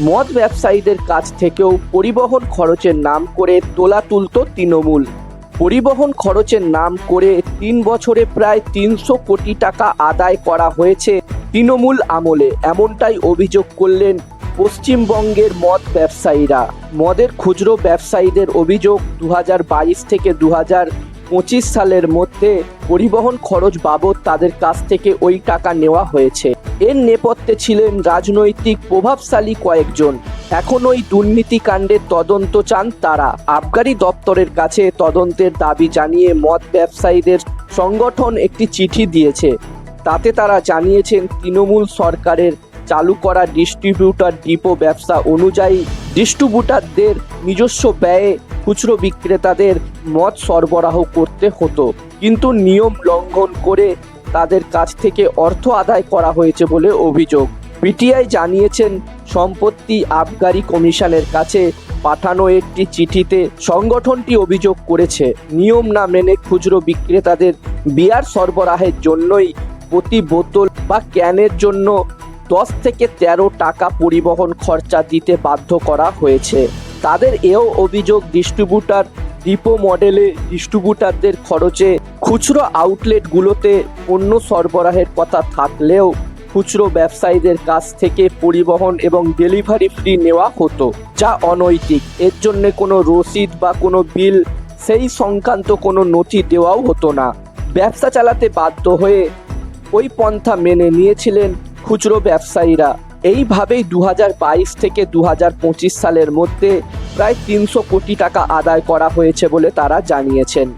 মদ ব্যবসায়ীদের কাছ থেকেও পরিবহন খরচের নাম করে তোলা তুলত তৃণমূল। পরিবহন খরচের নাম করে 3 বছরে প্রায় 300 কোটি টাকা আদায় করা হয়েছে তৃণমূল আমলে, এমনটাই অভিযোগ করলেন পশ্চিমবঙ্গের মদ ব্যবসায়ীরা। মদের খুচরো ব্যবসায়ীদের অভিযোগ 2022 থেকে 2025 সালের মধ্যে পরিবহন খরচ বাবদ তাদের কাছ থেকে ওই টাকা নেওয়া হয়েছে। এর নেপথ্যে ছিলেন রাজনৈতিক প্রভাবশালী কয়েকজন। এখন ওই দুর্নীতিকাণ্ডের তদন্ত চান তারা। আবগারি দপ্তরের কাছে তদন্তের দাবি জানিয়ে মদ ব্যবসায়ীদের সংগঠন একটি চিঠি দিয়েছে। তাতে তারা জানিয়েছেন তৃণমূল সরকারের চালু করা ডিস্ট্রিবিউটর ডিপো ব্যবসা অনুযায়ী ডিস্ট্রিবিউটরদের নিজস্ব ব্যয়ে খুচরো বিক্রেতাদের মদ সরবরাহ করতে হতো, কিন্তু নিয়ম লঙ্ঘন করে তাদের কাছ থেকে অর্থ আদায় করা হয়েছে বলে অভিযোগ। পিটিআই জানিয়েছেন, সম্প্রতি আবগারি কমিশনের কাছে পাঠানো একটি চিঠিতে সংগঠনটি অভিযোগ করেছে, নিয়ম না মেনে খুচরো বিক্রেতাদের বিয়ার সরবরাহের জন্যই প্রতি বোতল বা ক্যানের জন্য 10 থেকে 13 টাকা পরিবহন খরচা দিতে বাধ্য করা হয়েছে। তাদের এও অভিযোগ, ডিস্ট্রিবিউটর ডিপো মডেলে ডিস্ট্রিবিউটরদের খরচে খুচরো আউটলেটগুলোতে পণ্য সরবরাহের কথা থাকলেও খুচরো ব্যবসায়ীদের কাছ থেকে পরিবহন এবং ডেলিভারি ফি নেওয়া হতো, যা অনৈতিক। এর জন্য কোনো রসিদ বা কোনো বিল, সেই সংক্রান্ত কোনো নথি দেওয়াও হতো না। ব্যবসা চালাতে বাধ্য হয়ে ওই পন্থা মেনে নিয়েছিলেন খুচরো ব্যবসায়ীরা। এইভাবেই 2022 থেকে 2025 সালের মধ্যে প্রায় 300 কোটি টাকা আদায় করা হয়েছে বলে তারা জানিয়েছেন।